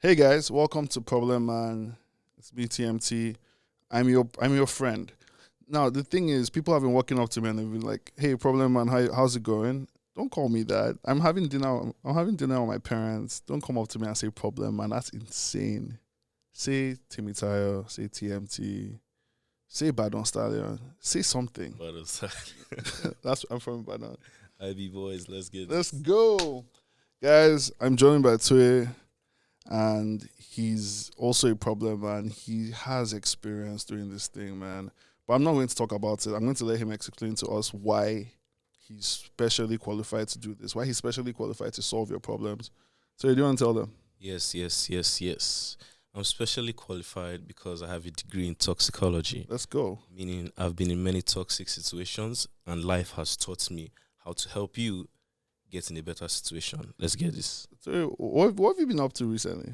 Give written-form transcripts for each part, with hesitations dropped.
Hey guys, welcome to Problem Man. It's BTMT. I'm your friend. Now the thing is, people have been walking up to me and they've been like, "Hey, Problem Man, how's it going?" Don't call me that. I'm having dinner with my parents. Don't come up to me and say Problem Man. That's insane. Say Timmy Tayo. Say TMT. Say Badon Stallion. Say something. But I'm from Badon. IB boys, let's get Let's this. go, guys. I'm joined by Toyé, and he's also a problem man. He has experience doing this thing, man. But I'm not going to talk about it. I'm going to let him explain to us why he's specially qualified to do this, why he's specially qualified to solve your problems. So, do you want to tell them? Yes. I'm specially qualified because I have a degree in toxicology, Let's go. meaning I've been in many toxic situations and life has taught me how to help you get in a better situation. Let's get this. So, what have you been up to recently?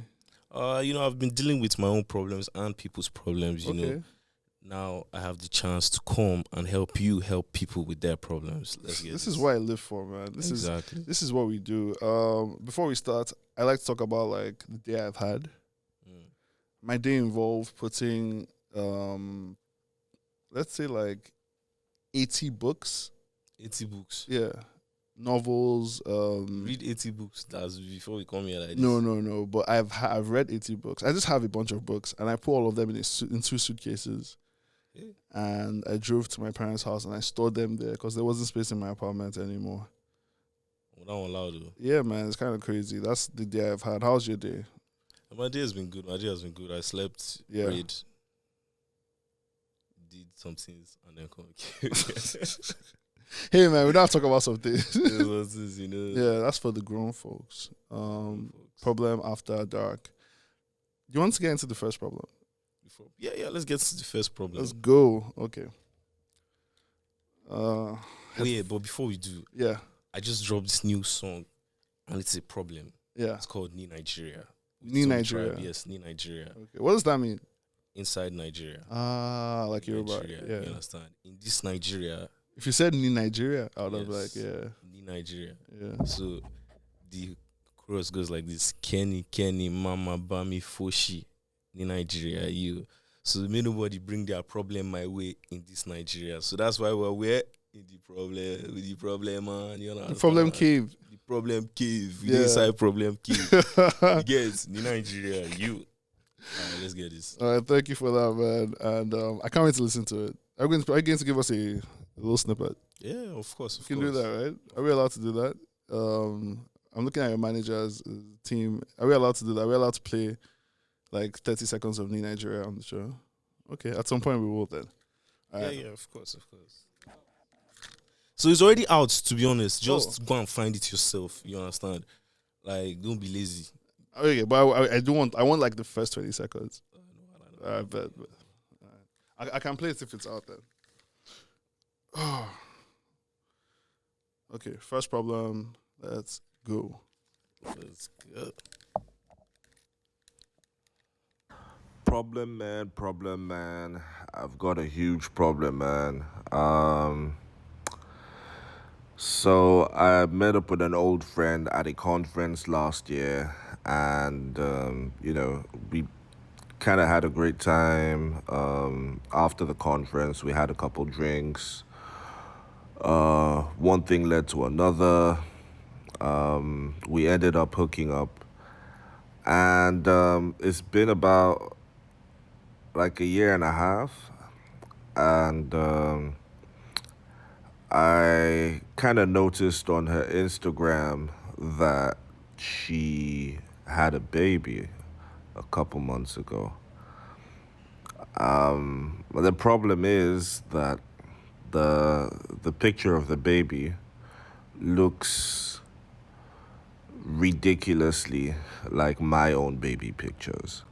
I've been dealing with my own problems and people's problems, Okay. Now I have the chance to come and help you help people with their problems. Let's get This this. is what I live for, man. Exactly. This is what we do. Before we start, I like to talk about like the day I've had. Mm. My day involved putting let's say like 80 books. 80 books. Yeah. Novels. Read 80 books. That's before we come here like this. No. But I've read 80 books. I just have a bunch of books, and I put all of them in two suitcases. Yeah. And I drove to my parents' house and I stored them there because there wasn't space in my apartment anymore. Well, that one loud though. Yeah, man, it's kind of crazy. That's the day I've had. How's your day? My day has been good. I slept, Yeah. prayed, did some things, and then come. Hey, man, we don't talk about something. Yeah, Yeah, that's for the grown folks. Problem after dark. Do you want to get into the first problem? Yeah. Let's get to the first problem. Let's go. Okay. But before we do, Yeah. I just dropped this new song, and it's a problem. Yeah. It's called Ni Nigeria. With Ni Some Nigeria. Tribe. Yes, Ni Nigeria. Okay. What does that mean? Inside Nigeria. Like Yoruba. Nigeria. Yeah. You understand? In this Nigeria, If you said Ni Nigeria, I would have yes, like, yeah. Ni Nigeria. Yeah. So the chorus goes like this: Kenny, Mama, Bami, Foshi, in Nigeria, you. So may nobody bring their problem my way in this Nigeria. So that's why we're in the problem, man. You know, The problem cave. the problem cave, Yeah. inside problem cave. You get in Nigeria, you. Alright, let's get this. All right, thank you for that, man. And I can't wait to listen to it. Are you going to give us a little snippet? Yeah, of course. You can do that, right? Are we allowed to do that? I'm looking at your manager's team. Are we allowed to do that? Are we allowed to play like 30 seconds of Ni Nigeria on the show? Okay, at some point we will then. All right. Yeah, of course. So it's already out, to be honest. Just go and find it yourself. You understand? Like, don't be lazy. Okay, but I want like the first 20 seconds. I bet. But, all right. I can play it if it's out then. Okay, first problem. Let's go. Let's go. Problem, man. I've got a huge problem, man. So I met up with an old friend at a conference last year, and we kind of had a great time. After the conference, we had a couple drinks. One thing led to another. We ended up hooking up, and it's been about like a year and a half, and I kind of noticed on her Instagram that she had a baby a couple months ago. But the problem is that the picture of the baby looks ridiculously like my own baby pictures.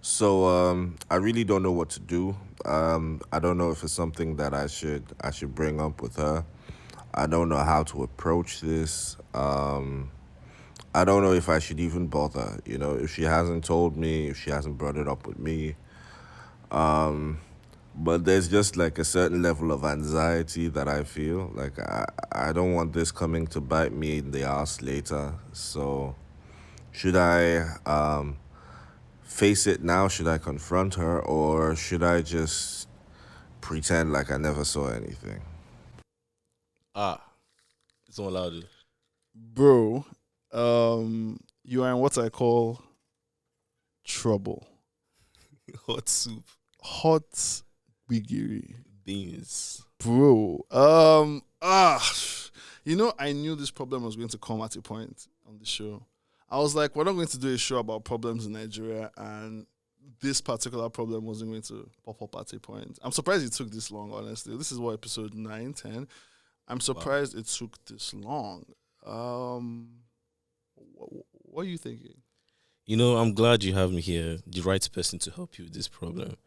So I really don't know what to do. I don't know if it's something that I should bring up with her. I don't know how to approach this. I don't know if I should even bother. If she hasn't told me, if she hasn't brought it up with me. But there's just like a certain level of anxiety that I feel. Like I don't want this coming to bite me in the ass later. So Should I face it now? Should I confront her, or should I just pretend like I never saw anything? It's not allowed. Bro, you are in what I call trouble. Hot soup, Hot biggery. beans. Bro, I knew this problem was going to come at a point on the show. I was like, we're not going to do a show about problems in Nigeria, and this particular problem wasn't going to pop up at a point. I'm surprised it took this long, honestly. This is what, episode 9, 10. I'm surprised it took this long. What are you thinking? I'm glad you have me here, the right person to help you with this problem.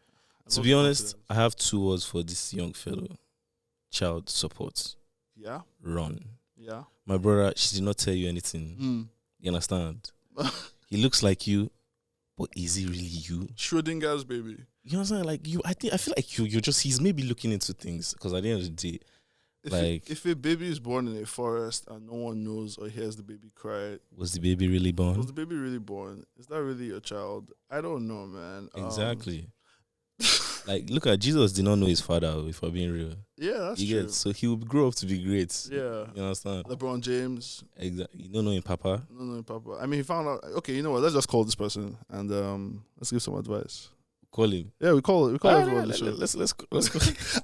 To be honest, I have 2 words for this young fellow. Child support. Yeah? Run. Yeah? My brother, she did not tell you anything. You understand? He looks like you, but is he really you? Schrodinger's baby. You understand? Like you, I feel like you're just, he's maybe looking into things, because at the end of the day, If a baby is born in a forest and no one knows or hears the baby cry, was the baby really born? was the baby really born? Is that really your child? I don't know, man. Exactly. Like, look at Jesus did not know his father, if we're being real. Yeah, that's You true. get, so he will grow up to be great. Yeah. You understand? LeBron James. Exactly. You don't know him, Papa. No, Papa. I mean, he found out. Okay, you know what? Let's just call this person and let's give some advice. Call him. Yeah, we call everyone on the show. Let's go.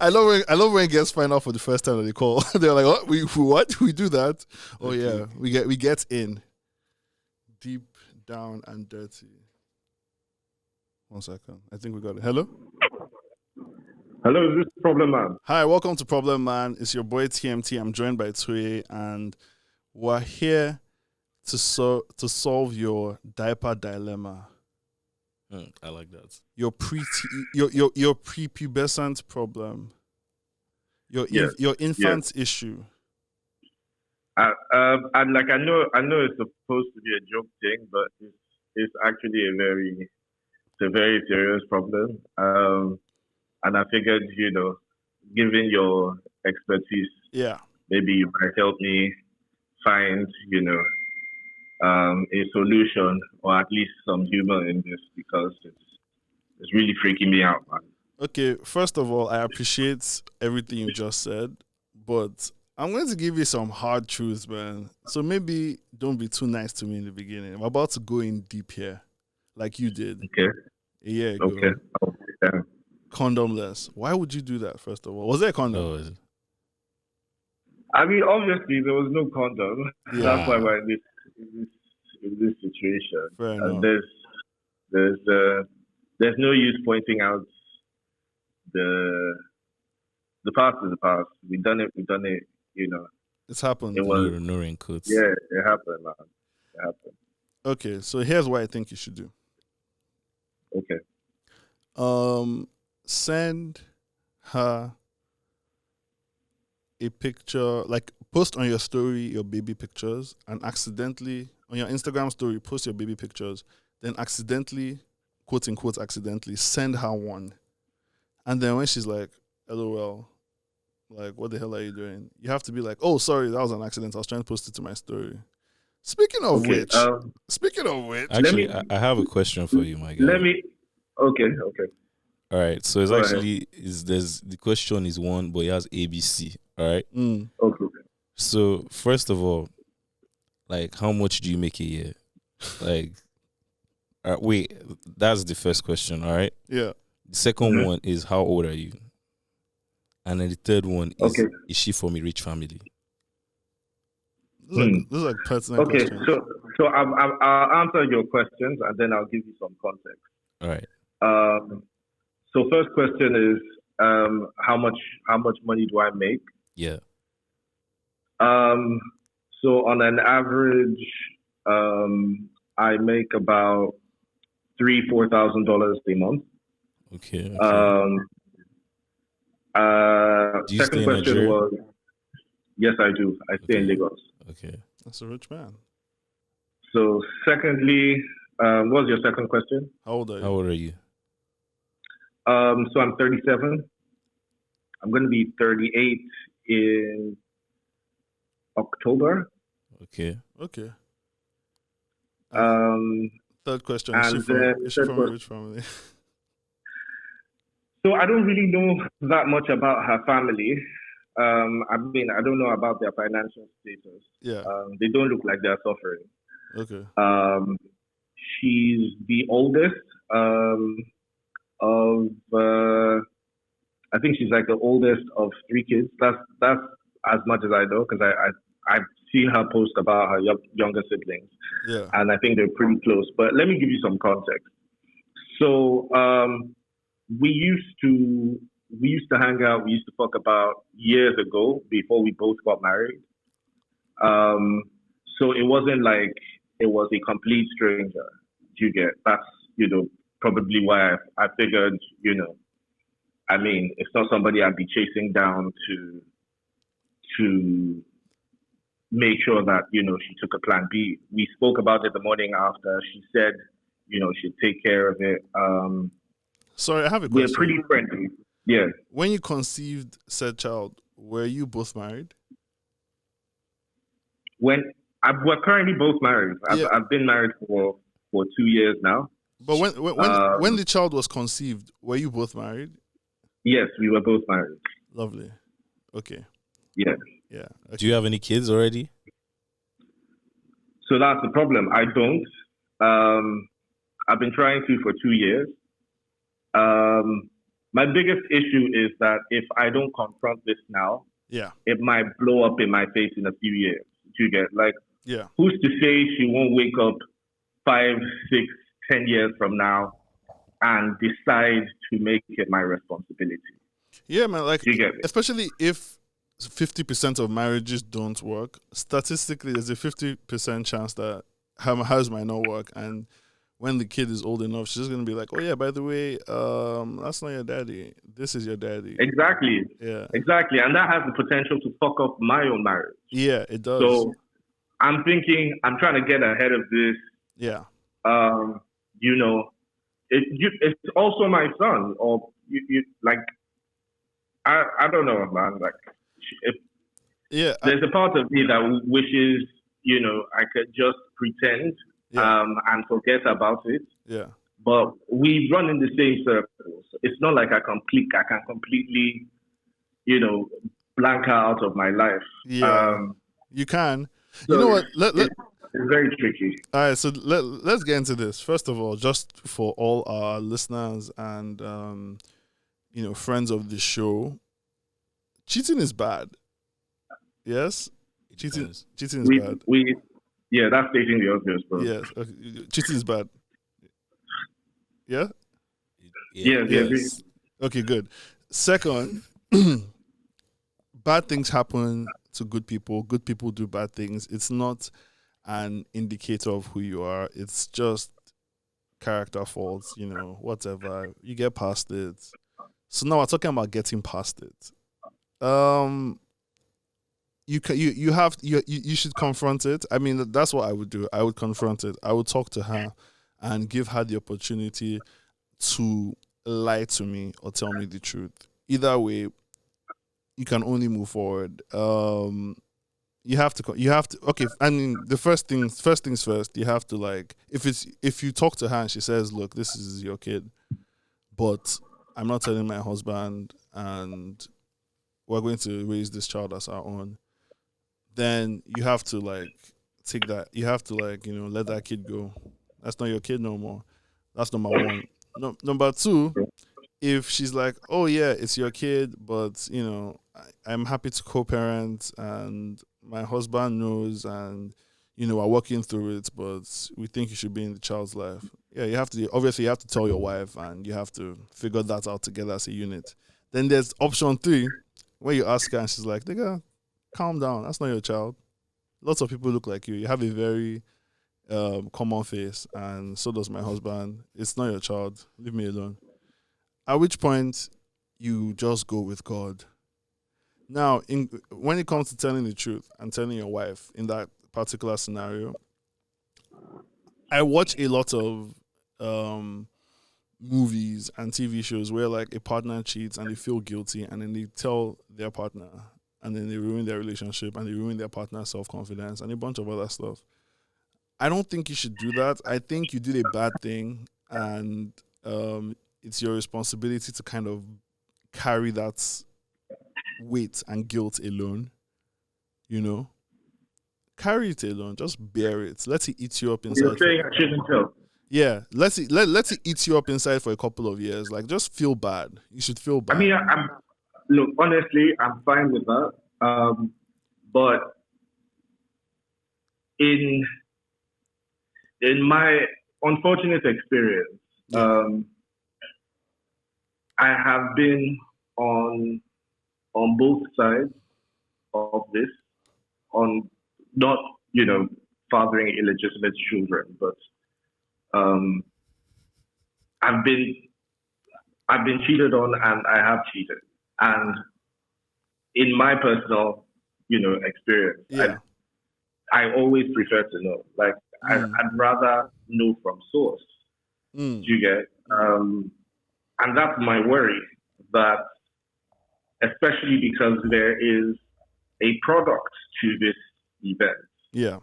I love when guests find out for the first time that they call. They're like, "What? We do that? Oh yeah, we get in deep down and dirty." 1 second. I think we got it. Hello. Hello, is this Problem Man? Hi, welcome to Problem Man. It's your boy TMT. I'm joined by Toyé, and we're here to solve your diaper dilemma. I like that. Your prepubescent problem. Your infant issue. And I know it's supposed to be a joke thing, but it's actually a very serious problem. And I figured, given your expertise, Yeah. maybe you might help me find, a solution or at least some humor in this, because it's really freaking me out, man. Okay, first of all, I appreciate everything you just said, but I'm going to give you some hard truths, man. So maybe don't be too nice to me in the beginning. I'm about to go in deep here, like you did Okay. a year ago. Okay. Yeah. Condomless. Why would you do that, first of all? Was there a condom? Oh, is it? I mean, obviously there was no condom. Yeah. That's why we're in this situation. Fair And enough. there's no use pointing out the past is the past. We've done it. It's happened. It was No raincoats. yeah, it happened, man. It happened. Okay, so here's what I think you should do. Okay. Send her a picture, like post on your story your baby pictures, and accidentally on your Instagram story post your baby pictures, then accidentally, quote unquote accidentally, send her one. And then when she's like, LOL, like, what the hell are you doing? You have to be like, oh, sorry, that was an accident. I was trying to post it to my story. Speaking of Okay. which, Actually, I have a question for you, my guy. Okay. All right. So it's Go actually the question is one, but it has ABC. All right. Okay. So first of all, like, how much do you make a year? Like, wait, that's the first question. All right. yeah. The second one is, how old are you? And then the third one is, Okay. is she from a rich family? Those are pertinent Okay. questions. So I'll answer your questions and then I'll give you some context. All right. So first question is, how much money do I make? Yeah. So on an average, I make about $3,000-$4,000 a month. Okay. Do you stay second in question Nigeria? was, yes, I do. I stay in Okay. Lagos. Okay. That's a rich man. So secondly, what was your second question? How old are you? How old are you? So I'm 37. I'm going to be 38 in October. Okay. Okay. Third question: And is she third from a question. rich family? So I don't really know that much about her family. I mean, I don't know about their financial status. Yeah. They don't look like they're suffering. Okay. She's the oldest of. I think she's like the oldest of three kids. That's as much as I know because I've seen her post about her younger siblings, Yeah. and I think they're pretty close. But let me give you some context. So we used to hang out. We used to talk about years ago before we both got married. So it wasn't like it was a complete stranger. You get that's probably why I figured I mean it's not somebody I'd be chasing down to make sure that she took a plan B. We spoke about it the morning after. She said she'd take care of it. Sorry, I have a We're question. pretty friendly. Yeah. When you conceived said child, were you both married? We're currently both married. Yeah. I've been married for 2 years now. But when the child was conceived, were you both married? Yes, we were both married. Lovely. Okay. Yeah. Yeah. Okay. Do you have any kids already? So that's the problem. I don't. I've been trying to for 2 years. My biggest issue is that if I don't confront this now, it might blow up in my face in a few years. You get who's to say she won't wake up 5, 6, 10 years from now and decide to make it my responsibility? Yeah, man. Especially if 50% of marriages don't work. Statistically, there's a 50% chance that hers might not work, and when the kid is old enough, she's just gonna be like, "Oh yeah, by the way, that's not your daddy. This is your daddy." Exactly. Yeah. Exactly, and that has the potential to fuck up my own marriage. Yeah, it does. So I'm thinking, I'm trying to get ahead of this. Yeah. It's also my son, or I don't know, man. There's a part of me that wishes, I could just pretend. And forget about it. Yeah. But we run in the same circles. It's not like I can completely, blank her out of my life. Yeah. You can. So you know what? It's very tricky. All right, so let's get into this. First of all, just for all our listeners and friends of the show, cheating is bad. Yes? Cheating is bad. Yeah, that's stating the obvious, bro. Yes. Cheating is bad. Yeah? Yes. Okay, good. Second, bad things happen to good people. Good people do bad things. It's not an indicator of who you are. It's just character faults, whatever. You get past it. So now we're talking about getting past it. You should confront it. I mean, that's what I would do. I would confront it. I would talk to her and give her the opportunity to lie to me or tell me the truth. Either way, you can only move forward. You have to. Okay. I mean, the first things first. You have to if you talk to her and she says, "Look, this is your kid, but I'm not telling my husband, and we're going to raise this child as our own," then you have to take that. You have to let that kid go. That's not your kid no more. That's number one. Number two, if she's like, "Oh yeah, it's your kid, but I'm happy to co-parent and my husband knows and we're working through it, but we think you should be in the child's life." Yeah, you have to tell your wife and you have to figure that out together as a unit. Then there's option 3, where you ask her and she's like, "Nigga, calm down. That's not your child. Lots of people look like you. You have a very common face, and so does my husband. It's not your child. Leave me alone." At which point, you just go with God. Now, when it comes to telling the truth and telling your wife in that particular scenario, I watch a lot of movies and TV shows where a partner cheats and they feel guilty and then they tell their partner and then they ruin their relationship and they ruin their partner's self-confidence and a bunch of other stuff. I don't think you should do that. I think you did a bad thing, and it's your responsibility to kind of carry that weight and guilt alone. You know, carry it alone. Just bear it. Let it eat you up inside. You're saying I shouldn't tell. Yeah, let it eat you up inside for a couple of years. Like, just feel bad. You should feel bad. I mean, look, honestly, I'm fine with that. But in my unfortunate experience, I have been on both sides of this, on not, fathering illegitimate children, but I've been cheated on, and I have cheated. And in my personal, experience, I always prefer to know. Like, I'd rather know from source. Do you get? And that's my worry, that especially because there is a product to this event. Yeah.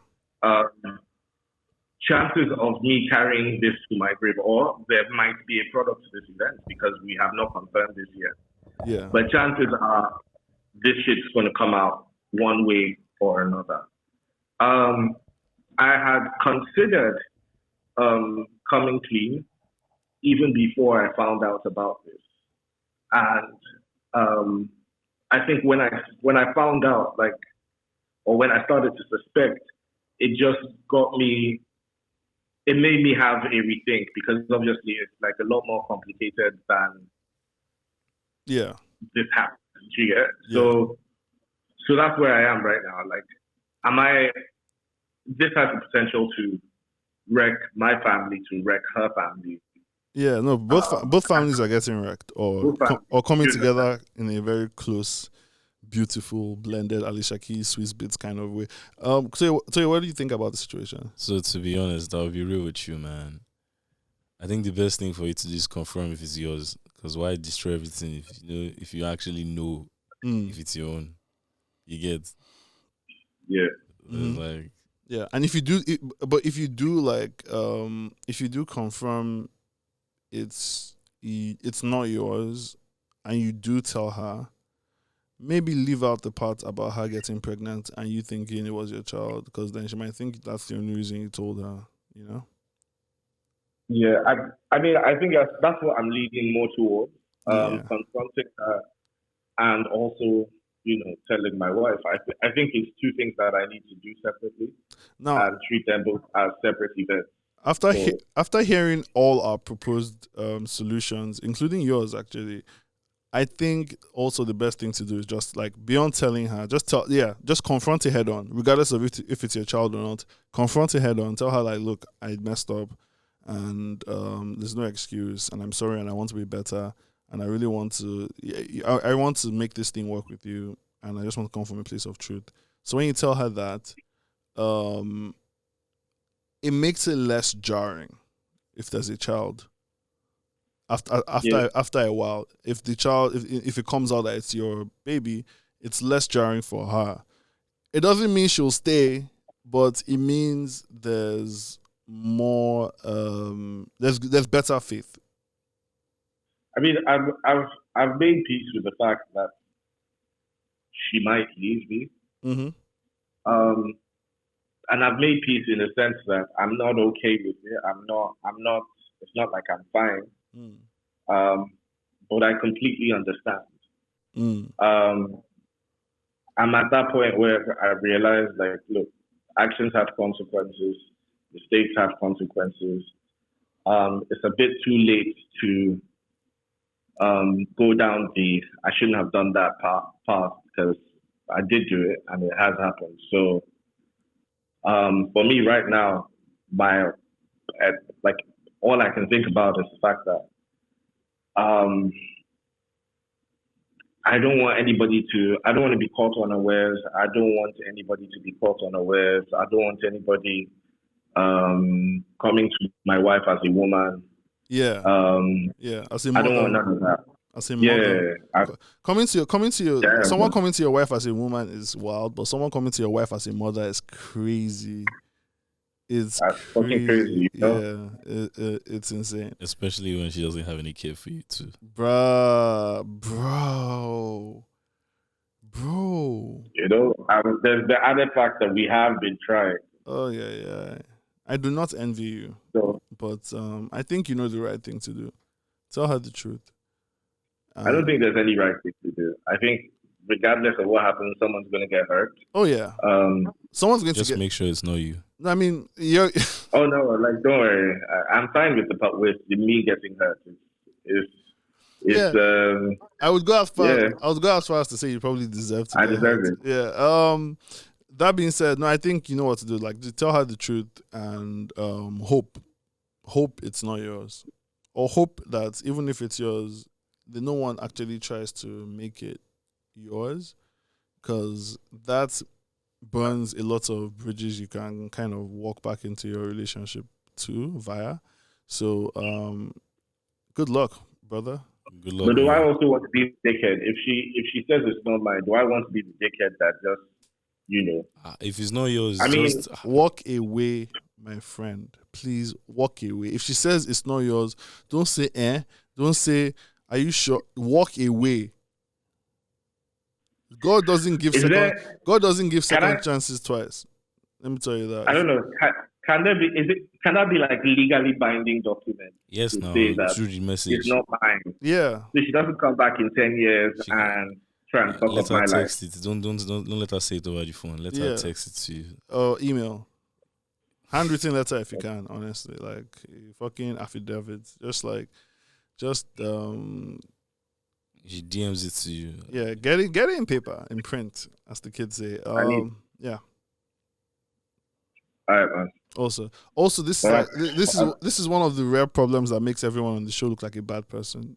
Chances of me carrying this to my grave, or there might be a product to this event because we have not confirmed this yet. Yeah. But chances are this shit's going to come out one way or another. I had considered coming clean even before I found out about this. And I think when I found out, or when I started to suspect, it just it made me have a rethink, because obviously it's like a lot more complicated than this happened. Yeah. So that's where I am right now. Like, this has the potential to wreck my family, to wreck her family. Yeah, no, both families are getting wrecked, or coming together in a very close, beautiful, blended Alicia Keys, Swiss Beats kind of way. So what do you think about the situation? So to be honest, I'll be real with you, man. I think the best thing for you to do is confirm if it's yours. Because why destroy everything if you actually know if it's your own? You get. Yeah. Like. Yeah, and if you do confirm it's not yours, and you do tell her, maybe leave out the part about her getting pregnant and you thinking it was your child, because then she might think that's the only reason you told her, Yeah, I mean, I think that's what I'm leaning more towards, confronting her, and also, telling my wife. I think it's two things that I need to do separately, and treat them both as separate events. After hearing all our proposed solutions, including yours, actually, I think also the best thing to do is just, like, beyond telling her, just confront it head on, regardless of if it's your child or not. Confront it head on. Tell her, like, look, I messed up, and there's no excuse, and I'm sorry, and I want to be better, and I really want to. I want to make this thing work with you, and I just want to come from a place of truth. So when you tell her that, it makes it less jarring if there's a child. After a while, if the child, if it comes out that it's your baby, it's less jarring for her. It doesn't mean she'll stay, but it means there's more, there's better faith. I mean, I've made peace with the fact that she might leave me. Mm-hmm. And I've made peace in the sense that I'm not okay with it. I'm not. It's not like I'm fine. But I completely understand. I'm at that point where I realize, like, look, actions have consequences. Mistakes have consequences. It's a bit too late to go down the I shouldn't have done that path, because I did do it and it has happened. So for me right now, all I can think about is the fact that I don't want to be caught unawares. I don't want anybody to be caught unawares. I don't want anybody coming to my wife as a woman. Yeah. As a mother. I don't want none of that. As a mother. Coming to your someone coming to your wife as a woman is wild, but someone coming to your wife as a mother is crazy. It's That's fucking crazy, you know? Yeah, it's insane. Especially when she doesn't have any care for you too. Bro. You know, there's the added fact that we have been trying. Oh yeah. I do not envy you, So but I think you know the right thing to do. Tell her the truth. I don't think there's any right thing to do. I think regardless of what happens, someone's going to get hurt. Oh yeah, someone's going Just to get. make sure it's not you. I mean, you're. Oh no, like don't worry. I'm fine with the me getting hurt. I would go as far. Yeah. I would go as far as to say you probably deserve to. I get deserve hurt. it. Yeah. That being said, no, I think you know what to do. Like, just tell her the truth and hope it's not yours, or hope that even if it's yours, that no one actually tries to make it yours, because that burns a lot of bridges you can kind of walk back into your relationship to via. So, good luck, brother. Good luck. But do I man. also want to be the dickhead? If she says it's not mine, do I want to be the dickhead that just If it's not yours, I mean, just Walk away, my friend. Please walk away. If she says it's not yours, don't say Don't say, are you sure? Walk away. God doesn't give second chances twice. Let me tell you that. I don't know. Can that be like legally binding document? yes, to now say that through the message. It's not mine. Yeah. So she doesn't come back in 10 years She- and try and fuck Let up her my life. text it. Don't let her say it over the phone. Let her text it to you. Or email. Handwritten letter if you can, honestly. Like fucking affidavit. Just She DMs it to you. yeah, get it in paper, in print, as the kids say. Yeah. All right, man. Also, this is this is one of the rare problems that makes everyone on the show look like a bad person.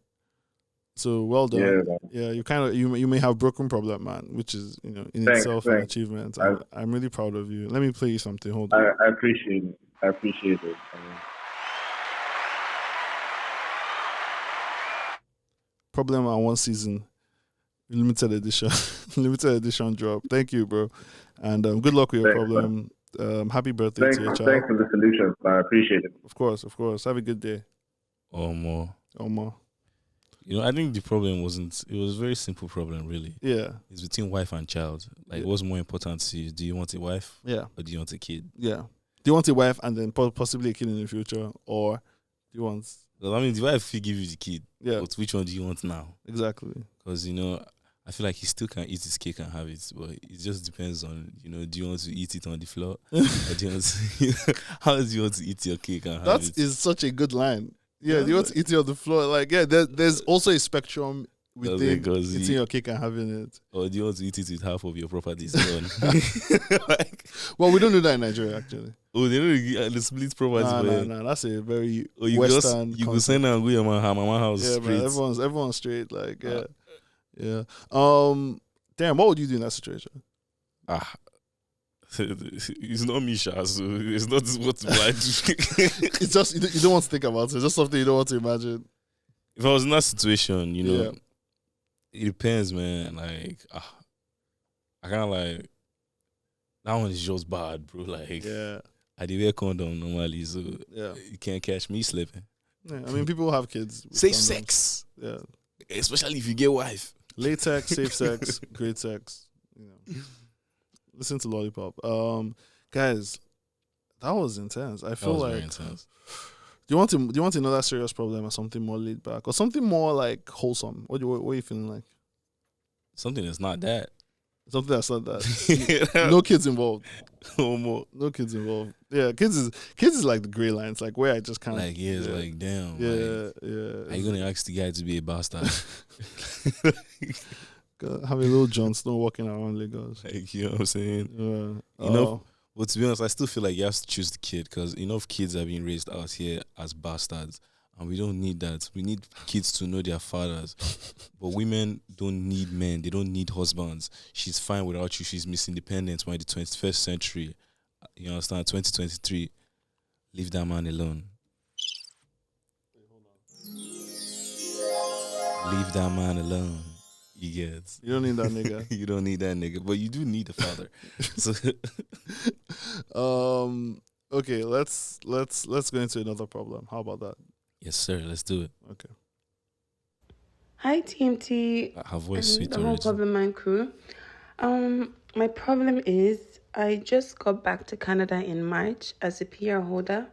So well done. Yeah, man. Yeah, you may have broken problem, man, which is in itself an achievement. I'm really proud of you. Let me play you something. Hold on. I appreciate it. I appreciate it. Problem on one season, limited edition drop. Thank you, bro, and good luck with your Thanks, problem. Happy birthday to your child. Thanks for the solution. I appreciate it. Of course. Have a good day. Or more. You know, I think the problem it was a very simple problem, really. Yeah. It's between wife and child. Like, what's more important to you? Do you want a wife? Yeah. Or do you want a kid? Yeah. Do you want a wife and then possibly a kid in the future? Or do you want... Well, I mean, the wife will give you the kid. Yeah. But which one do you want now? Exactly. Because, I feel like he still can eat his cake and have it. But it just depends on, do you want to eat it on the floor? Or do you want to, how do you want to eat your cake and have it? That is such a good line. Yeah, you want to eat it on the floor. Like, yeah, there's also a spectrum within eating your cake and having it. Or do you want to eat it with half of your properties gone? Well, we don't do that in Nigeria, actually. Oh, they don't the split properties. No. That's a very you Western you go send and go your mama house yeah, straight. man, everyone's straight. Like, yeah. Yeah. Damn, what would you do in that situation? It's not me, Sha, so it's not what I do. It's just you don't want to think about it. It's just something you don't want to imagine. If I was in that situation, it depends, man. Like, I kind of like that one is just bad, bro. Like, I do wear condom normally, so you can't catch me slipping. Yeah, I mean, people have kids. Safe condoms. sex, yeah. Especially if you get wife. Latex, safe sex, great sex. Listen to Lollipop. Guys, that was intense. I feel like. Intense. Do you want another serious problem or something more laid back or something more like wholesome? What are you feeling like? Something that's not that. Something that's not that. No kids involved. No kids involved. Yeah, kids is like the gray lines, like where I just kind of it's like damn. Yeah. Are you gonna ask the guy to be a bastard? Have a little Jon Snow walking around Lagos. Like, you know what I'm saying? Yeah. But to be honest, I still feel like you have to choose the kid because enough kids are being raised out here as bastards. And we don't need that. We need kids to know their fathers. But women don't need men. They don't need husbands. She's fine without you. She's Miss Independence. We're in the 21st century. You understand? 2023. Leave that man alone. Leave that man alone. You get. You don't need that nigga. You don't need that nigga. But you do need a father. So Okay, let's go into another problem. How about that? Yes, sir. Let's do it. Okay. Hi, TMT Her voice and sweet the whole already. Problem Man crew. My problem is I just got back to Canada in March as a PR holder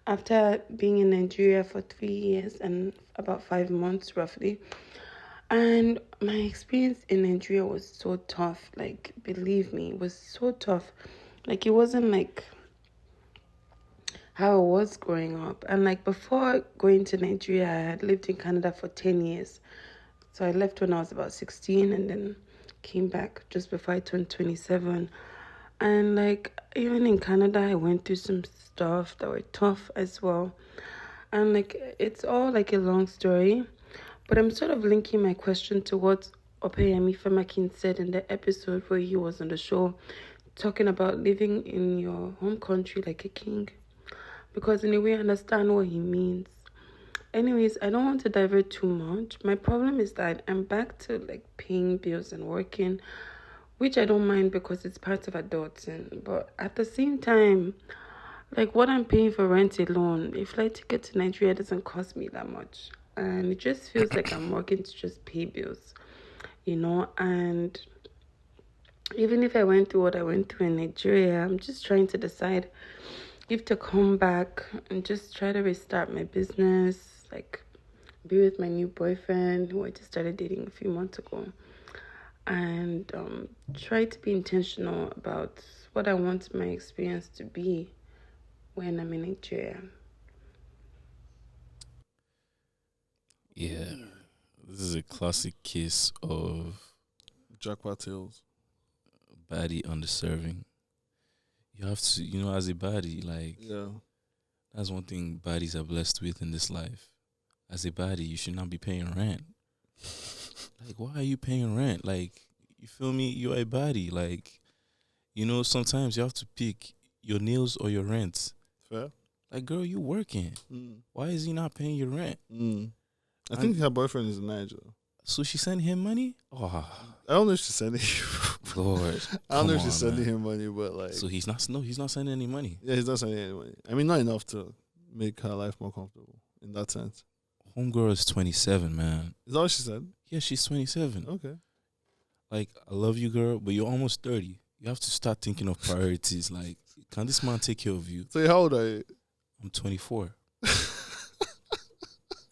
after being in Nigeria for 3 years and about 5 months roughly. And my experience in Nigeria was so tough. Like, believe me, it was so tough. Like, it wasn't like how I was growing up. And like before going to Nigeria, I had lived in Canada for 10 years. So I left when I was about 16 and then came back just before I turned 27. And like even in Canada, I went through some stuff that were tough as well. And like it's all like a long story, but I'm sort of linking my question to what Opeyemi Femakin said in the episode where he was on the show talking about living in your home country like a king. Because in a way I understand what he means. Anyways, I don't want to divert too much. My problem is that I'm back to like paying bills and working, which I don't mind because it's part of adulting. But at the same time, like what I'm paying for rent alone, a flight ticket to Nigeria doesn't cost me that much. And it just feels like I'm working to just pay bills, and even if I went through what I went through in Nigeria, I'm just trying to decide if to come back and just try to restart my business, like be with my new boyfriend who I just started dating a few months ago, and try to be intentional about what I want my experience to be when I'm in Nigeria. Yeah, this is a classic case of Jackpot Tales. baddie underserving. You have to, as a baddie, like, Yeah. that's one thing baddies are blessed with in this life. As a baddie, you should not be paying rent. Like, why are you paying rent? Like, you feel me? You're a baddie. Like, sometimes you have to pick your nails or your rent. Fair. Like, girl, you working. Why is he not paying your rent? I think her boyfriend is in Niger. So she sent him money? Oh, I don't know if she's sending him. Lord. I don't know if come she's on, sending man. him money, but like. So he's not sending any money. Yeah, he's not sending any money. I mean, not enough to make her life more comfortable in that sense. Homegirl is 27, man. Is that what she said? Yeah, she's 27. Okay. Like, I love you, girl, but you're almost 30. You have to start thinking of priorities. Like, can this man take care of you? So how old are you? I'm 24.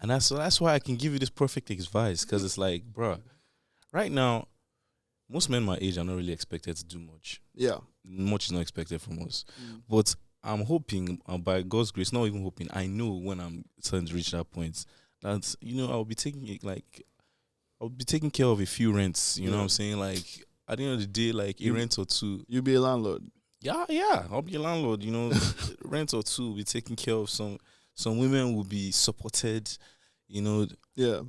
And that's why I can give you this perfect advice, because it's like, bruh, right now, most men my age are not really expected to do much. Yeah. Much is not expected from us. But I'm hoping, by God's grace, not even hoping, I know when I'm starting to reach that point, that, I'll be taking care of a few rents, you know what I'm saying? Like, at the end of the day, like, a rent or two. You'll be a landlord. Yeah, I'll be a landlord, rent or two will be taken care of. Some women will be supported, Yeah.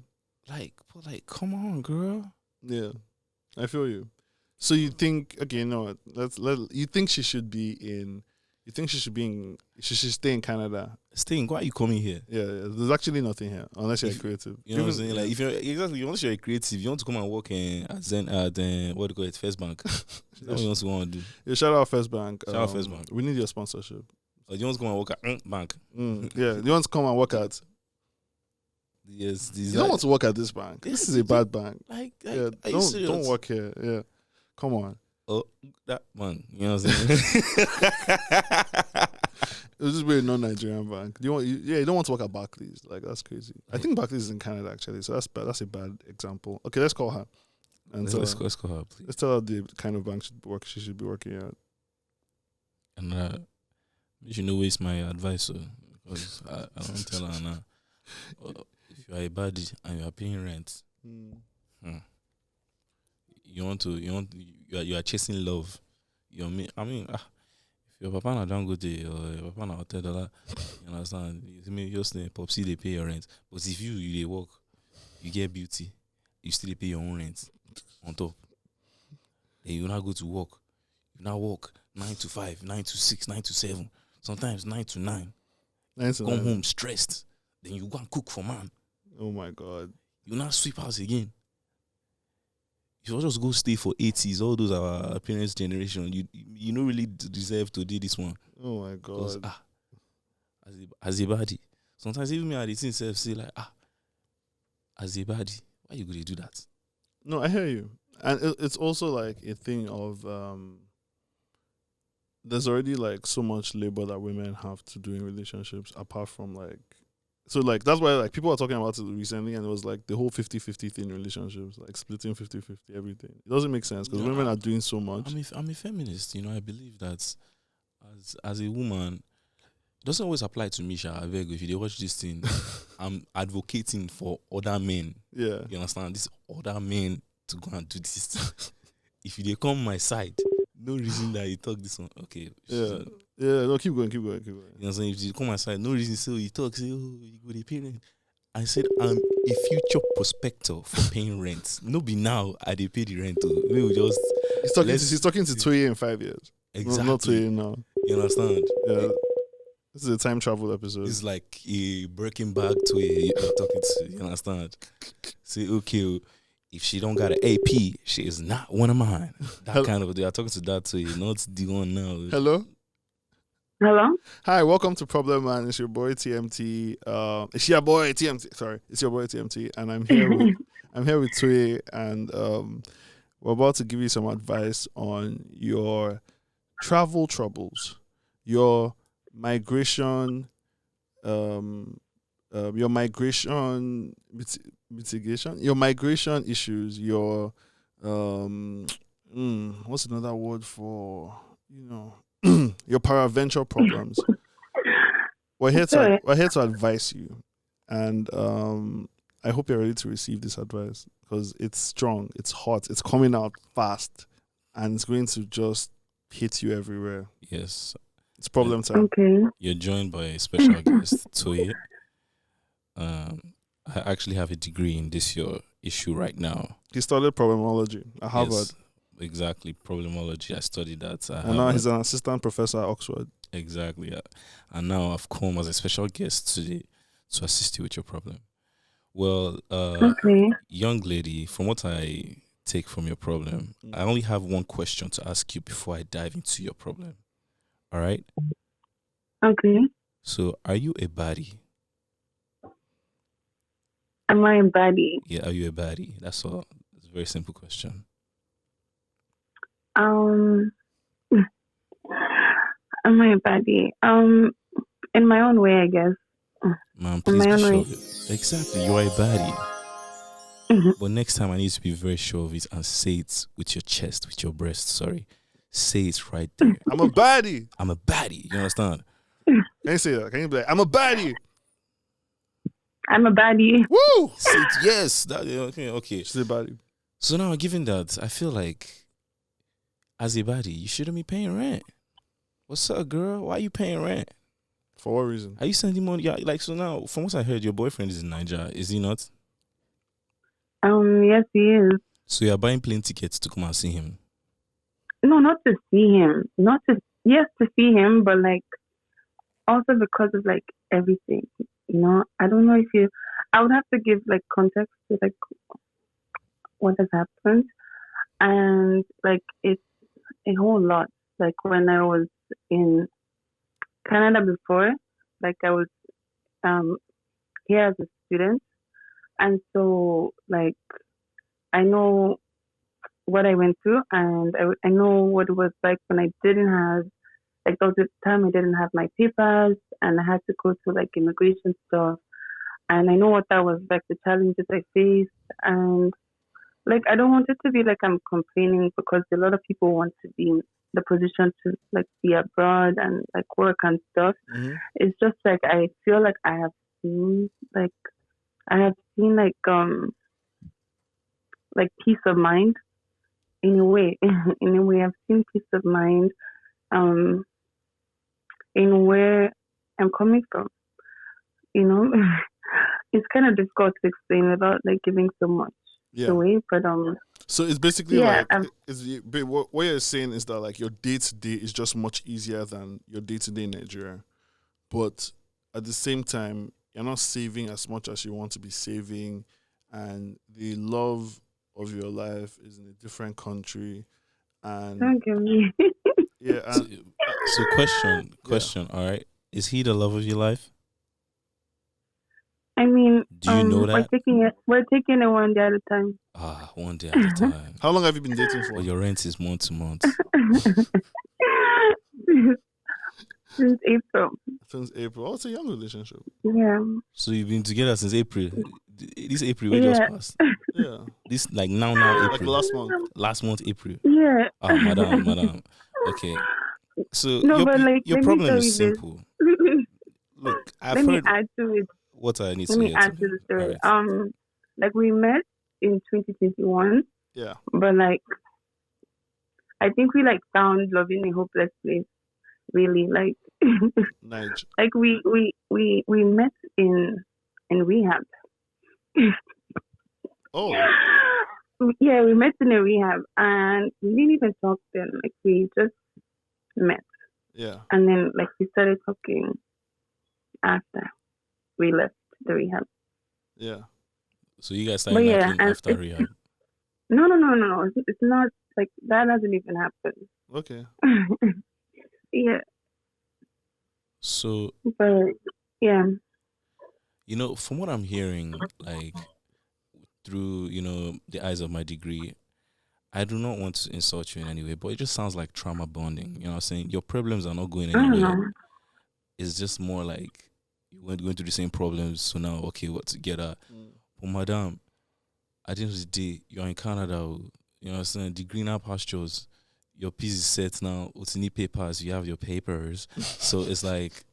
Like, come on, girl. Yeah. I feel you. So you think, okay, no, you think she should be in, she should stay in Canada. Staying, why are you coming here? Yeah, there's actually nothing here, unless you're creative. You know what I'm saying? Like, unless you're a creative, you want to come and work at what do you call it, First Bank. That's what you want to do. Yeah, shout out First Bank. Shout out First Bank. We need your sponsorship. Or you want to come and work at bank? Yeah, you want to come and work at? Yes, You don't want to work at this bank. This is a bad bank. Like, Yeah, are you serious? don't work here. Yeah, come on. Oh, that man, you know what I'm saying? It was just be a non-Nigerian bank. You don't want to work at Barclays. Like, that's crazy. I think Barclays is in Canada actually, so that's bad. That's a bad example. Okay, let's call her. And Let's call her, please. let's tell her the kind of bank she should be working at. And you should not waste my advice, because I don't tell her now. If you are a baddie and you are paying rent, you are chasing love. If your papa na Dangote or your papa na $10, you understand? You just popsy they pay your rent. But if you dey work, you get beauty, you still dey pay your own rent on top. Then you now go to work. You now work 9 to 5, 9 to 6, 9 to 7, sometimes 9 to 9. Come home stressed. Then you go and cook for man. Oh my God. You now sweep house again. you just go stay for 80s, all those are our parents' generation. You don't really deserve to do this one. Oh my Because god. as a body, sometimes even me at the thing self say like as a body, why you gonna do that? No, I hear you, and it's also like a thing of there's already like so much labor that women have to do in relationships, apart from like. So, like, that's why, like, people are talking about it recently, and it was, like, the whole 50-50 thing in relationships, like, splitting 50-50 everything. It doesn't make sense, because women are doing so much. I'm a feminist, you know, I believe that as a woman, it doesn't always apply to me, Sha. If you watch this thing, I'm advocating for other men. Yeah. You understand? These other men to go and do this. If they come my side, no reason that you talk this one. Okay. Yeah. Yeah, no, keep going. You know what I'm saying? If you come my side, no reason. So you talk, say, oh, you go to pay rent. I said, I'm a future prospector for paying rent. No be now, I dey pay the rent. We will just. He's talking to Toyé in 5 years. Exactly. No, not Toyé now. You understand? Yeah. This is a time travel episode. It's like a Birkin bag to you're talking to. You understand? Say, okay, if she don't got an AP, she is not one of mine. That kind of. They are talking to that to you, not the one now. Hello? Hello? Hi, welcome to Problem Man. It's your boy TMT. It's your boy TMT. Sorry, it's your boy TMT, and I'm here with Toyé, and we're about to give you some advice on your travel troubles, your migration, mitigation, your migration issues, your what's another word for your paraventure problems. We're here to advise you, and I hope you're ready to receive this advice, because it's strong, it's hot, it's coming out fast, and it's going to just hit you everywhere. Yes. It's problem time. Okay. You're joined by a special guest, Toyé. I actually have a degree in this your issue right now. He studied problemology at Harvard. Yes, exactly, problemology. I studied that. And now he's an assistant professor at Oxford. Exactly. Yeah. And now I've come as a special guest today to assist you with your problem. Well, Okay. young lady, from what I take from your problem, I only have one question to ask you before I dive into your problem. All right? Okay. So, are you a baddie? Am I a baddie? Yeah, are you a baddie? That's all. It's a very simple question. Am I a baddie? In my own way, I guess. Man, please my be own sure way. of it. Exactly, you are a baddie. Mhm. But next time I need to be very sure of it and say it with your chest, with your breast, sorry. Say it right there. I'm a baddie. I'm a baddie. You understand? Can you say that? Can you be like, I'm a baddie? I'm a baddie. Woo! Say it, yes. Okay. She's a baddie. So now, given that, I feel like as a baddie, you shouldn't be paying rent. What's up, girl? Why are you paying rent? For what reason? Are you sending money? Yeah, like, so now, from what I heard, your boyfriend is in Nigeria. Is he not? Yes, he is. So you're buying plane tickets to come and see him? No, not to see him. Yes, to see him, but like also because of like everything. I don't know if I would have to give like context to like what has happened, and like it's a whole lot. Like when I was in Canada before, like I was here as a student, and so like I know what I went through, and I know what it was like when I didn't have, like, there was a time I didn't have my papers, and I had to go through like immigration stuff, and I know what that was like, the challenges I faced, and like I don't want it to be like I'm complaining, because a lot of people want to be in the position to like be abroad and like work and stuff. Mm-hmm. It's just like I feel like I have seen like peace of mind in a way. In a way, I've seen peace of mind in where I'm coming from. It's kind of difficult to explain without like giving so much away. But so it's basically yeah, what you're saying is that like your day to day is just much easier than your day to day in Nigeria, but at the same time you're not saving as much as you want to be saving, and the love of your life is in a different country, and Don't give me. yeah, So, and question. All right, is he the love of your life? I mean, Do you know that? we're taking it one day at a time. One day at a time. how long have you been dating for? But your rent is month to month. Since April. Since April. Oh, it's a young relationship. Yeah. So you've been together since April. This April we just passed. Yeah, This like now like April. last month. April. Yeah. Madam. Okay. So No, but like, your let me problem tell is you this. simple. Look, I've Let me heard add to it. what I need Let to me hear. add to the story. Alright. Like we met in 2021, Yeah. but like I think we like found love in a hopeless place. Really, like Nige. like we met in rehab. Oh, Yeah, we met in a rehab, and we didn't even talk then. Like we just met, yeah. and then like we started talking after we left the rehab. Yeah. So you guys But started yeah, knocking and after rehab. No. It's not like that. Doesn't even happen. Okay. Yeah, So but yeah. from what I'm hearing, like through the eyes of my degree, I do not want to insult you in any way, but it just sounds like trauma bonding. You know what I'm saying? Your problems are not going I don't anywhere. know. It's just more like you weren't going through the same problems, so now okay, what together. But madam, at the end of the day, you're in Canada. You know what I'm saying? The greener pastures, your piece is set now. Otini papers, you have your papers. So it's like,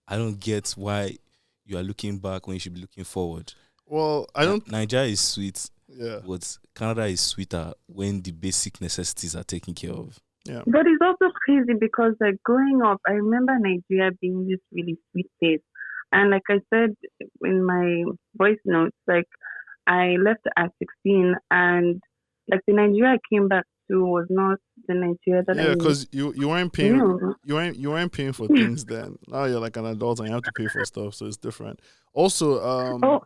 I don't get why you are looking back when you should be looking forward. Well, I don't. Nigeria is sweet, Yeah. but Canada is sweeter when the basic necessities are taken care of. Yeah. But it's also crazy because like growing up, I remember Nigeria being this really sweet place, and like I said in my voice notes, like I left at 16, and like the Nigeria I came back to was not the Nigeria that Yeah, I because you weren't paying knew. you weren't paying for things then. Now you're like an adult and you have to pay for stuff, so it's different. Also, Oh,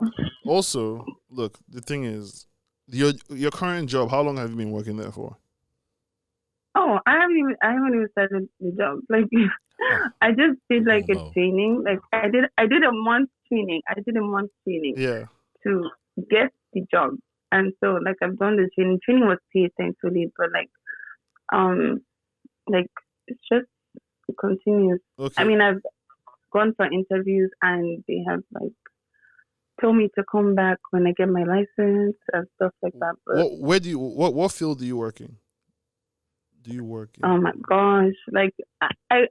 look, the thing is, your current job. How long have you been working there for? I haven't even started the job. Like I just did like a Wow. training. Like I did a month training. I did a month training Yeah. to get the job. And so like I've done the training. Training was paid thankfully, but like it's just it continues. Okay. I mean I've gone for interviews and they have like told me to come back when I get my license and stuff like that. But what field do you work in? Do you work in? oh my gosh, like I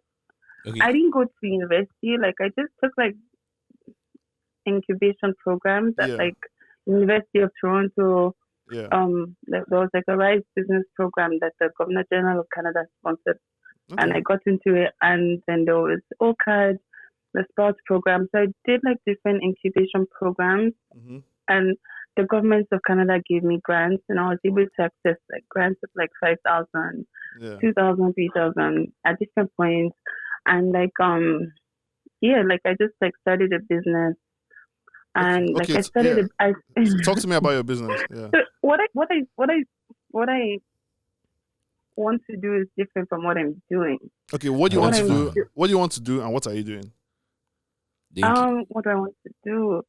Okay. I didn't go to university. Like I just took like incubation programs at Yeah. like University of Toronto. Yeah. There was like a Rise Business program that the Governor General of Canada sponsored, and Okay. I got into it. And then there was OCAD, the sports program. So I did like different incubation programs, Mm-hmm. and the government of Canada gave me grants, and I was able to access like grants of like 5,000, Yeah. 2,000, 3,000 at different points, and like like I just like started a business, and like Okay, I started So talk to me about your business. Yeah. So what I want to do is different from what I'm doing. Okay, what do you want to What do? I'm- What do you want to do, and what are you doing? What do I want to do?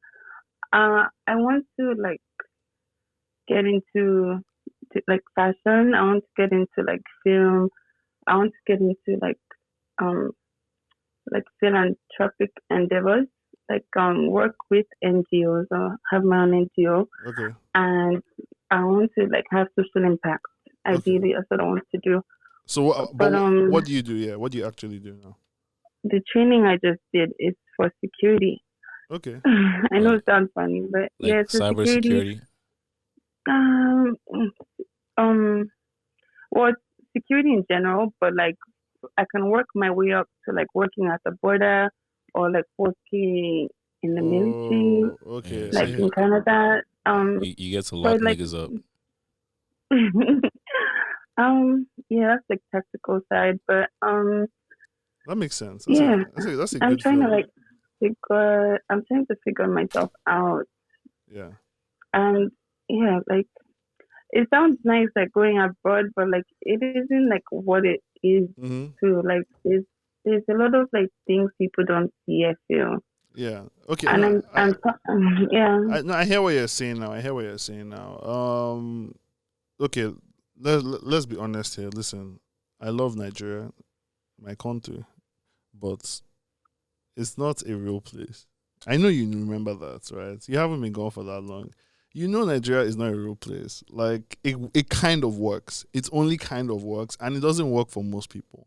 I want to like get into like fashion. I want to get into like film. I want to get into like philanthropic endeavors. Like work with NGOs or have my own NGO, Okay. and I want to like have social impact. Ideally, that's what I want to do. So what do you do? Yeah. What do you actually do now? The training I just did is for security. Okay. I know it sounds funny, but Like yeah, it's cybersecurity. Well, it's security in general, but like I can work my way up to like working at the border or like working in the military, Oh, okay. Yeah, like so in Canada. You get to lock like- niggas up. Yeah, that's like tactical side, but That makes sense. Yeah. That's a I'm good trying to field. like I'm trying to figure myself out. Yeah. And yeah, like it sounds nice like going abroad, but like it isn't like what it is too. Like there's a lot of like things people don't see, I feel. Yeah. Okay. And No, yeah. I hear what you're saying now. Okay. Let's be honest here. Listen, I love Nigeria, my country, but it's not a real place. I know you remember that, right? You haven't been gone for that long. You know Nigeria is not a real place. Like it kind of works. It only kind of works, and it doesn't work for most people.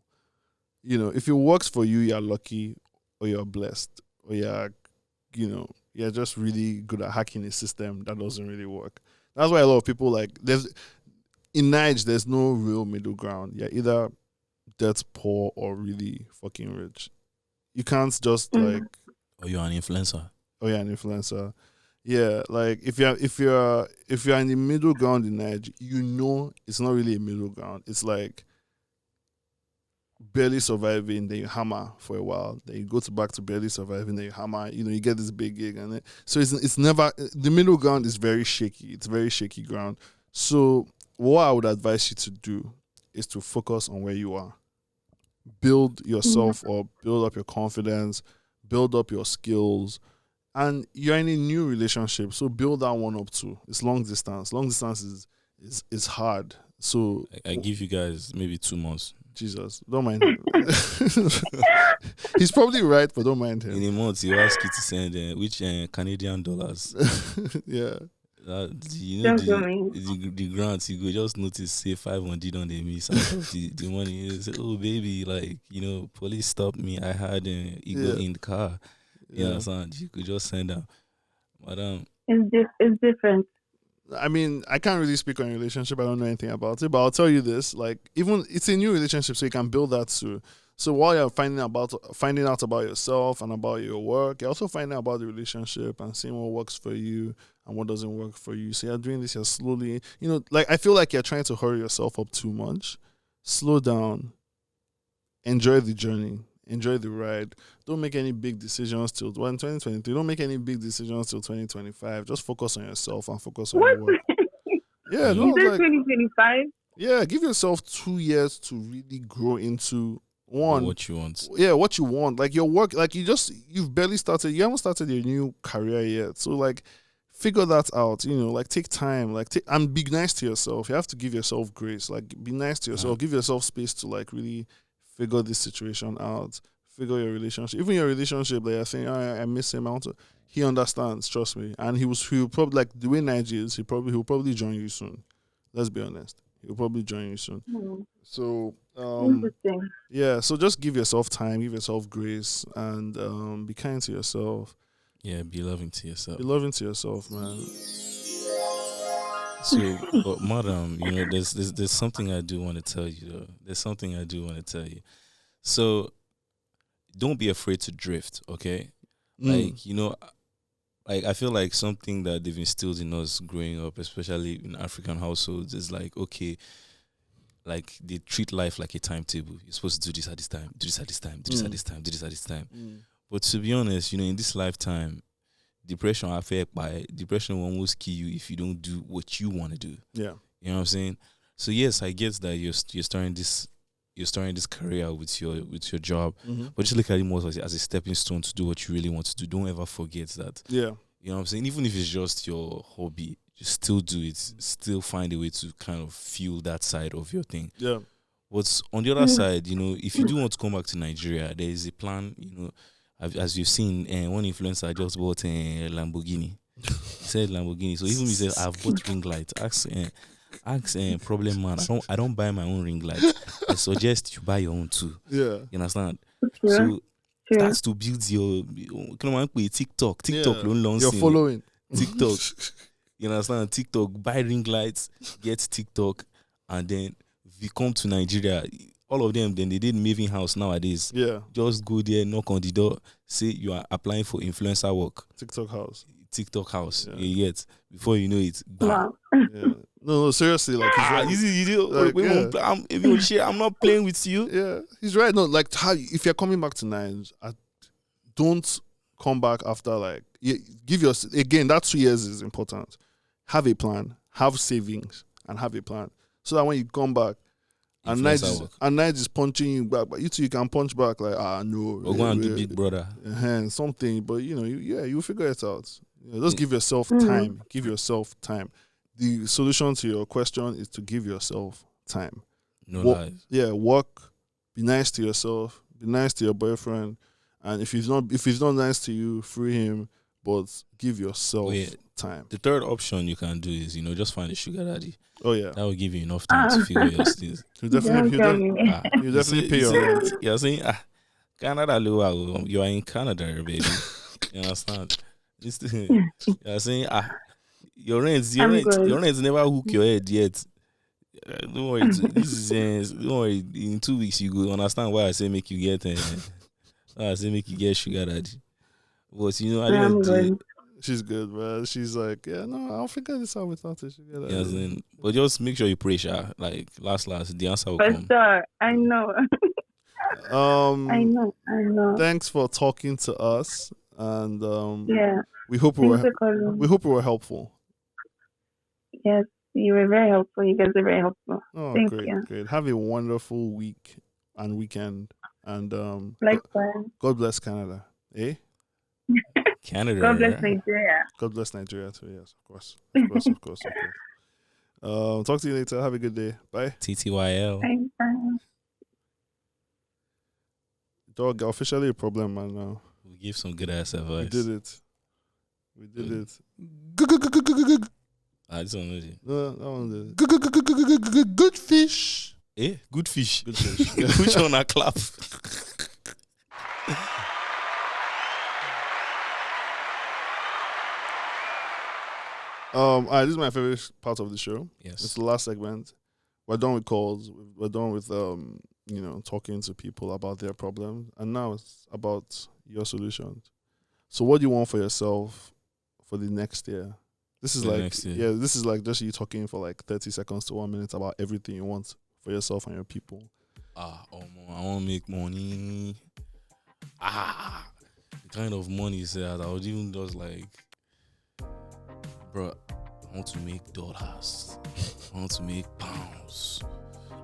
You know, if it works for you, you're lucky, or you're blessed, or you're just really good at hacking a system that doesn't really work. That's why a lot of people in Nigeria, there's no real middle ground. You're either dead poor or really fucking rich. You can't just like. Or you're an influencer. Yeah, like if you're in the middle ground in Nigeria, it's not really a middle ground. It's like barely surviving, then you hammer for a while, then you go back to barely surviving, then you hammer. You get this big gig, and so it's never the middle ground is very shaky. It's very shaky ground. So what I would advise you to do is to focus on where you are. Build yourself up, build up your confidence, build up your skills. And you're in a new relationship, so build that one up too. It's long distance. Long distance is hard. So I give you guys maybe 2 months. Jesus, don't mind him. He's probably right, but don't mind him. In a month, he'll ask you to send which Canadian dollars. Yeah. The grants, you go just notice say 500 on the miss out of the money. You say, oh baby, like police stopped me. I had ego in the car. You understand? You could just send them. Madam, it's different. I mean, I can't really speak on a relationship. I don't know anything about it, but I'll tell you this: like, even it's a new relationship, so you can build that too. So while you're finding out about yourself and about your work, you're also finding out about the relationship and seeing what works for you and what doesn't work for you. So you're doing this, you're slowly, like I feel like you're trying to hurry yourself up too much. Slow down. Enjoy the journey. Enjoy the ride. Don't make any big decisions till 2023. Don't make any big decisions till 2025. Just focus on yourself and focus on your work. Yeah, no, is it 2025? Yeah, give yourself 2 years to really grow into what you want. Yeah, what you want. Like your work, like you've barely started. You haven't started your new career yet. So like, figure that out. Like take time. And be nice to yourself. You have to give yourself grace. Like be nice to yourself. Give yourself space to like really figure this situation out. Figure your relationship. Even your relationship, like you're saying, I miss him. He understands. Trust me. And he'll probably, like the way Nigel is. He'll probably join you soon. Let's be honest. He'll probably join you soon. So interesting. Yeah. So just give yourself time. Give yourself grace, and be kind to yourself. Yeah. Be loving to yourself. Be loving to yourself, man. So, but madam, there's something I do want to tell you though. There's something I do want to tell you. So, don't be afraid to drift, okay? Like, like I feel like something that they've instilled in us growing up, especially in African households, is like, okay, like they treat life like a timetable. You're supposed to do this at this time, do this at this time, do this at this time, do this at this time. But to be honest, in this lifetime, depression will almost kill you if you don't do what you want to do. Yeah. You know what I'm saying? So yes, I guess that you're starting this career with your job, but just look at it more as a stepping stone to do what you really want to do. Don't ever forget that. Yeah. You know what I'm saying? Even if it's just your hobby, just still do it. Still find a way to kind of fuel that side of your thing. Yeah. But on the other side, if you do want to come back to Nigeria, there is a plan, as you've seen, one influencer just bought a Lamborghini. He said Lamborghini. So even he said, I've bought ring light. Ask problem man. I don't buy my own ring light. I suggest you buy your own too. Yeah. You understand? Sure. So that's to build your TikTok. You're following. TikTok. You understand? TikTok, buy ring lights, get TikTok, and then if you come to Nigeria, all of them, then they did moving house nowadays. Yeah. Just go there, knock on the door, say you are applying for influencer work. TikTok house. Yeah. You get before you know it. Wow. Yeah. No, seriously, like he's right. I'm not playing with you. Yeah, he's right. No, like if you're coming back to Nines, don't come back after give again. That 2 years is important. Have a plan. Have savings. and have a plan. So that when you come back, and Nige is punching you back, but you two, you can punch back like, no. We're going to do big brother. Something, but you figure it out. Just give yourself time. Give yourself time. The solution to your question is to give yourself time. No lies. Yeah, work. Be nice to yourself. Be nice to your boyfriend. And if he's not nice to you, free him. But give yourself time. The third option you can do is, just find a sugar daddy. Oh yeah, that will give you enough time to figure your things. You definitely pay your rent. You're saying, Canada, you are in Canada, baby. You understand? You're saying, your rents never hook your head yet. Don't worry. Don't worry. In 2 weeks, you go understand why I say make you get. I say make you get sugar daddy. But I didn't. She's good, man. She's like, I'll figure this out without a sugar daddy. But just make sure you pray, Sha. Like last, the answer will come. Sir, I know. I know. Thanks for talking to us, and yeah. we hope we were helpful. Yes, you were very helpful. You guys are very helpful. Oh, Thank great, you. great. Have a wonderful week and weekend, and likewise. God bless Canada, eh? Canada. God bless Nigeria. God bless Nigeria too. Yes, of course. Talk to you later. Have a good day. Bye. TTYL. Bye. Dog, officially a problem, man. Now we give some good ass advice. We did it. I just don't know it. No, that one did. Good fish. Good fish. Good fish. Which one I clap? This is my favorite part of the show. Yes. It's the last segment. We're done with calls. We're done with talking to people about their problems. And now it's about your solutions. So what do you want for yourself for the next year? This is this is like just you talking for like 30 seconds to 1 minute about everything you want for yourself and your people. I want to make money. The kind of money that I would even just like, bro, I want to make dollars. I want to make pounds.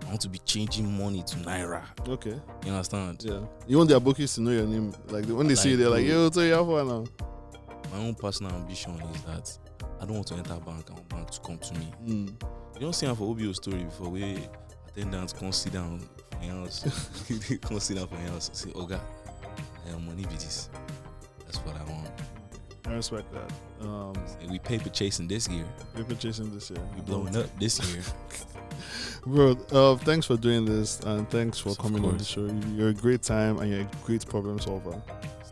I want to be changing money to naira. Okay. You understand? Yeah. You want their bookies to know your name. Like when they see you, they're like, yo, so you have one now. My own personal ambition is that I don't want to enter bank and bank to come to me. You don't see how for OBO story before where attendants come sit down for your house. Come sit down for your house and say, Oga, I have money with this. That's what I want. I respect that. We paper chasing this year. We blowing up this year. Bro, thanks for doing this and thanks for coming on the show. You're a great time and you're a great problem solver.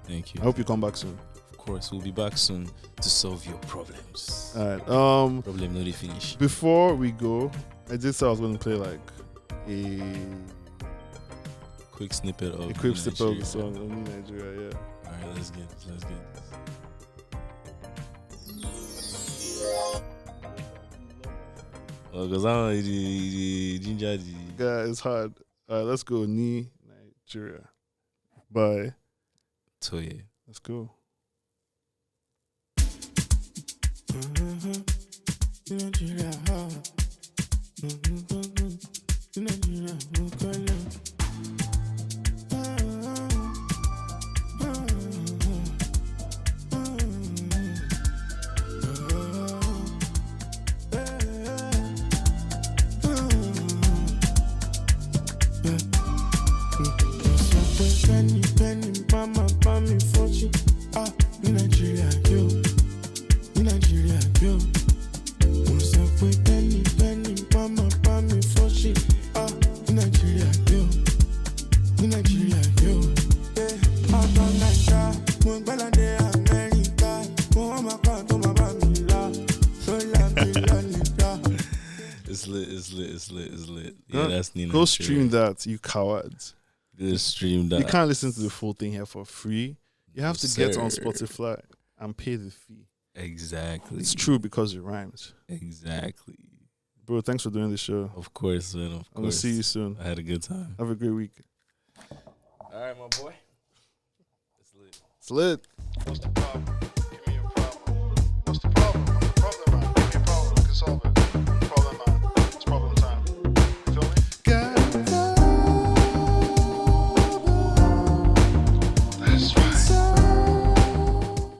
Thank you. I hope you come back soon. Of course, we'll be back soon to solve your problems. All right. Problem not finish. Before we go, I did say I was going to play like a quick snippet of the song on Nigeria. Yeah. All right, let's get this. Because I don't the ginger. Yeah, it's hard. All right, let's go. Nigeria. Bye. Toyé. Let's go. Nigeria. Penny, mama, me fortune. Nigeria, yo. Nigeria, yo. Penny, mama, me fortune. Nigeria, yo. Nigeria, yo. It's lit. Yeah, that's Nina. Go stream that, you cowards. Stream that. You can't listen to the full thing here for free. You have to get on Spotify and pay the fee. Exactly. It's true because it rhymes. Exactly. Bro, thanks for doing the show. Of course, man. Of course. I'm going to see you soon. I had a good time. Have a great week. All right, my boy. It's lit. It's lit. What's the problem? Give me a problem. What's the problem? Problem, man. Give me a problem. We can solve it.